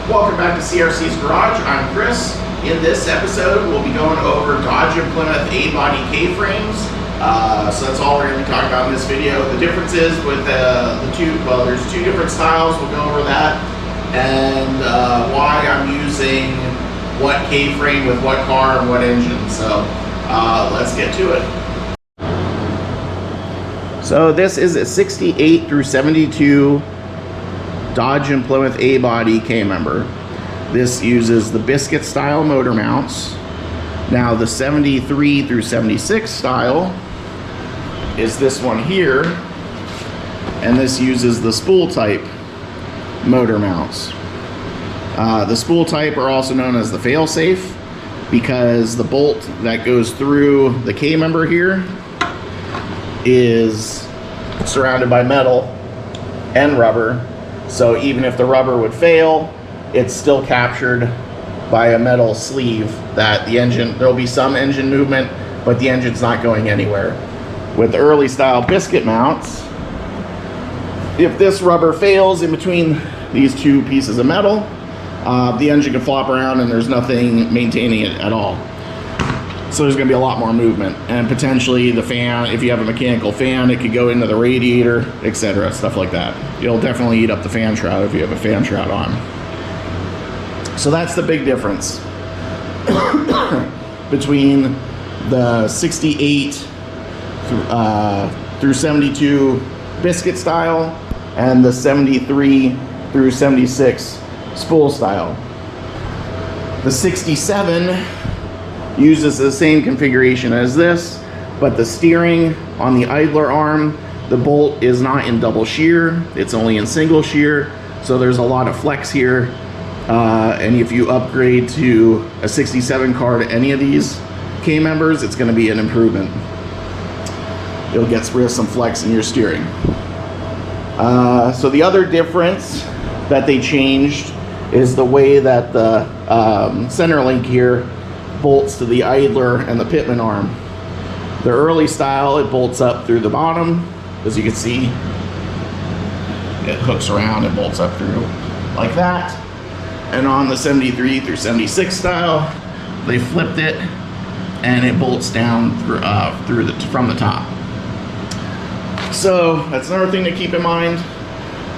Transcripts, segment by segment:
Welcome back to CRC's Garage. I'm Chris. In this episode, we'll be going over Dodge and Plymouth A body K-frames. So that's all we're going to be talking about in this video. The differences with the two, well, there's two different styles. We'll go over that, and why I'm using what K-frame with what car and what engine. So let's get to it. So this is a 68 through 72 Dodge and Plymouth A body K-member. This uses the biscuit style motor mounts. Now the 73 through 76 style is this one here, and this uses the spool type motor mounts. The spool type are also known as the fail-safe because the bolt that goes through the K-member here is surrounded by metal and rubber. So even if the rubber would fail, it's still captured by a metal sleeve that the engine, there'll be some engine movement, but the engine's not going anywhere. With the early style biscuit mounts, if this rubber fails in between these two pieces of metal, the engine can flop around and there's nothing maintaining it at all. So there's going to be a lot more movement, and potentially the fan, if you have a mechanical fan, it could go into the radiator, etc., stuff like that. You'll definitely eat up the fan shroud if you have a fan shroud on. So that's the big difference between the 68 through 72 biscuit style and the 73 through 76 spool style. The 67 uses the same configuration as this, but the steering on the idler arm, the bolt is not in double shear, it's only in single shear, so there's a lot of flex here. And if you upgrade to a 67 car to any of these K-members, it's going to be an improvement. It'll get rid of some flex in your steering. So the other difference that they changed is the way that the center link here bolts to the idler and the pitman arm. The early style, it bolts up through the bottom. As you can see, it hooks around and bolts up through like that. And on the 73 through 76 style, they flipped it and it bolts down from the top. So that's another thing to keep in mind.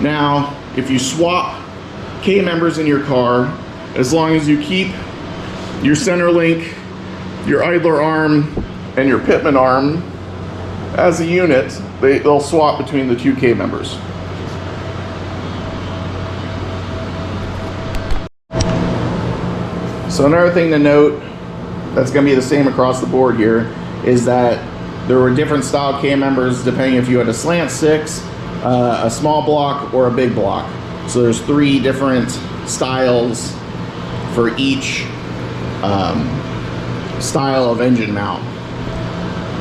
Now, if you swap K-members in your car, as long as you keep your center link, your idler arm, and your pitman arm as a unit, they'll swap between the two K-members. So another thing to note that's going to be the same across the board here is that there were different style K-members depending if you had a slant six, a small block, or a big block. So there's three different styles for each style of engine mount.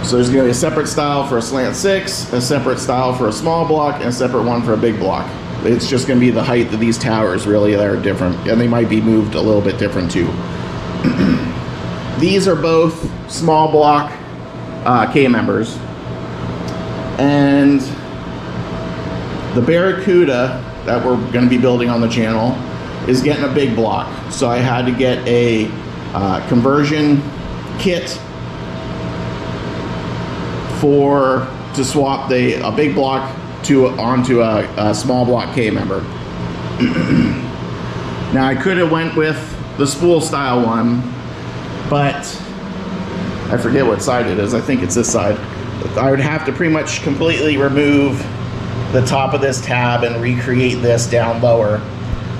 So there's going to be a separate style for a slant six, a separate style for a small block, and a separate one for a big block. It's just going to be the height of these towers really that are different, and they might be moved a little bit different too. These are both small block K-members, and the Barracuda that we're going to be building on the channel is getting a big block. So I had to get a conversion kit to swap a big block onto a small block K-member. Now I could have went with the spool style one, but I forget what side it is. I think it's this side. I would have to pretty much completely remove the top of this tab and recreate this down lower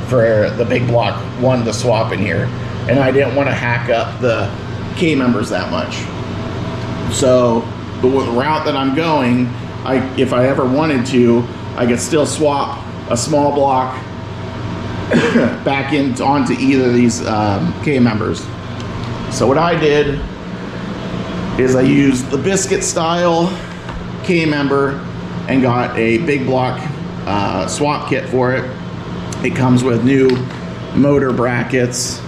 for the big block one to swap in here. And I didn't want to hack up the K-members that much. So the route that I'm going, if I ever wanted to, I could still swap a small block back onto either of these K-members. So what I did is I used the biscuit style K-member and got a big block swap kit for it. It comes with new motor brackets.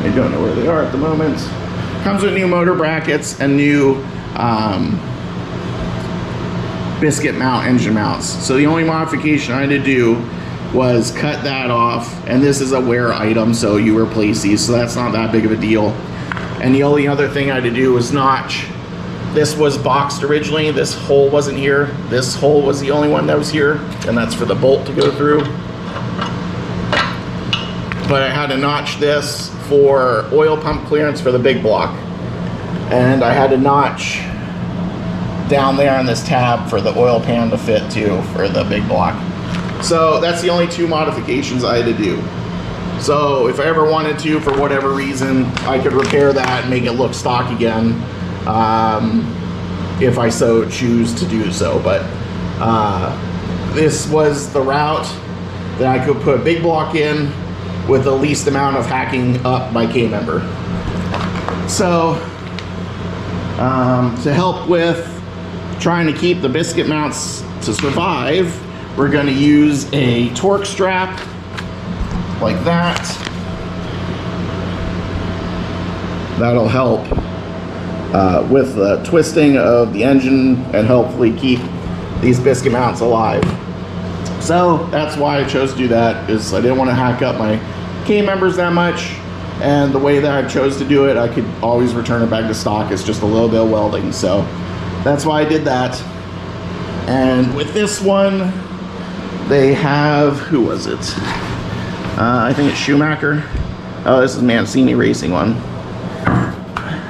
I don't know where they are at the moment. Comes with new motor brackets and new biscuit mount engine mounts. So the only modification I had to do was cut that off, and this is a wear item, so you replace these, so that's not that big of a deal. And the only other thing I had to do was notch. This was boxed originally, this hole wasn't here. This hole was the only one that was here, and that's for the bolt to go through. But I had to notch this for oil pump clearance for the big block. And I had to notch down there on this tab for the oil pan to fit too for the big block. So that's the only two modifications I had to do. So if I ever wanted to, for whatever reason, I could repair that and make it look stock again, if I so choose to do so. But this was the route that I could put big block in with the least amount of hacking up my K-member. So to help with trying to keep the biscuit mounts to survive, we're going to use a torque strap like that. That'll help with the twisting of the engine and hopefully keep these biscuit mounts alive. So that's why I chose to do that, is I didn't want to hack up my K-members that much, and the way that I chose to do it, I could always return it back to stock. It's just a little bit of welding, so that's why I did that. And with this one, they have, who was it? I think it's Schumacher. Oh, this is Mancini Racing one.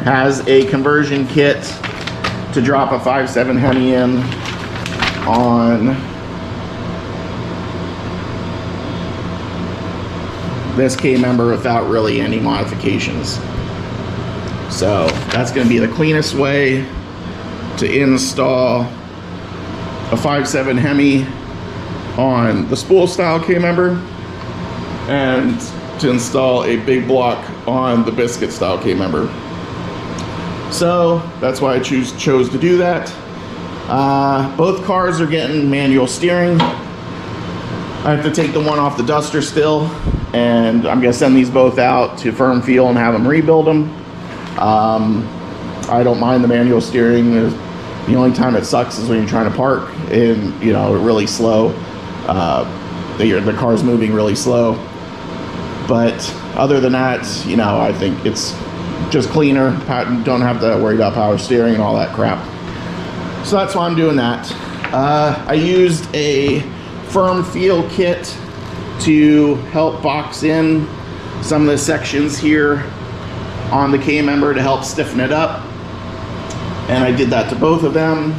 Has a conversion kit to drop a 5.7 Hemi in on this K-member without really any modifications. So that's going to be the cleanest way to install a 5.7 Hemi on the spool style K-member, and to install a big block on the biscuit style K-member. So that's why I chose to do that. Both cars are getting manual steering. I have to take the one off the Duster still, and I'm gonna send these both out to Firm Feel and have them rebuild them. I don't mind the manual steering. The only time it sucks is when you're trying to park and, you know, really slow. The car's moving really slow. But other than that, you know, I think it's just cleaner. Don't have to worry about power steering and all that crap. So that's why I'm doing that. I used a Firm Feel kit to help box in some of the sections here on the K-member to help stiffen it up. And I did that to both of them.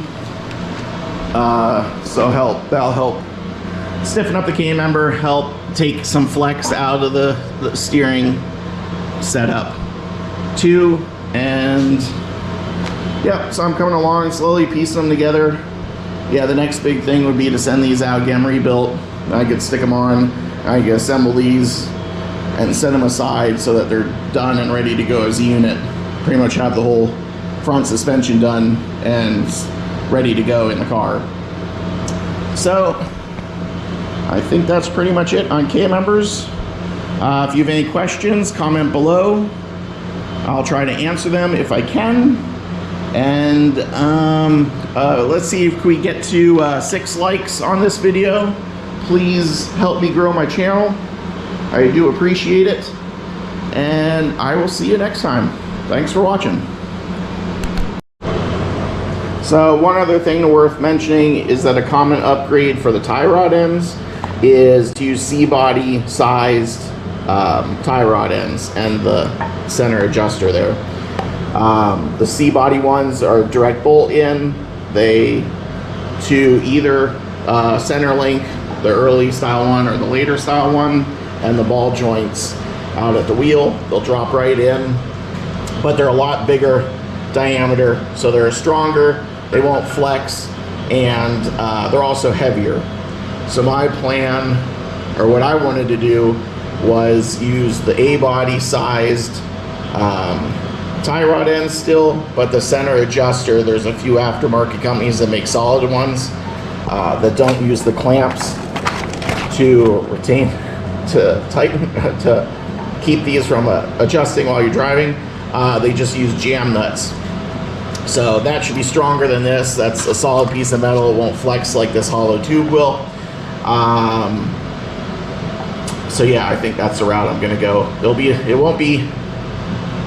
So that'll help stiffen up the K-member, help take some flex out of the steering setup too. And yep, so I'm coming along slowly piecing them together. Yeah, the next big thing would be to send these out, get them rebuilt. I could stick them on, I could assemble these and set them aside so that they're done and ready to go as a unit. Pretty much have the whole front suspension done and ready to go in the car. So I think that's pretty much it on K-members. If you have any questions, comment below. I'll try to answer them if I can. And let's see if we get to 6 likes on this video. Please help me grow my channel. I do appreciate it. And I will see you next time. Thanks for watching. So one other thing worth mentioning is that a common upgrade for the tie rod ends is to use C-body sized tie rod ends and the center adjuster there. The C-body ones are direct bolt in. They to either center link, the early style one or the later style one, and the ball joints out at the wheel. They'll drop right in, but they're a lot bigger diameter, so they're stronger. They won't flex, and they're also heavier. So my plan, or what I wanted to do, was use the A-body sized tie rod ends still, but the center adjuster, there's a few aftermarket companies that make solid ones that don't use the clamps to retain, to tighten, to keep these from adjusting while you're driving. They just use jam nuts. So that should be stronger than this. That's a solid piece of metal. It won't flex like this hollow tube will. So yeah, I think that's the route I'm gonna go. It won't be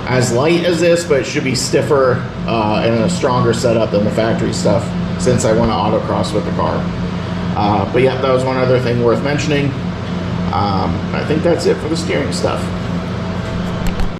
as light as this, but it should be stiffer and a stronger setup than the factory stuff, since I want to autocross with the car. But yeah, that was one other thing worth mentioning. I think that's it for the steering stuff.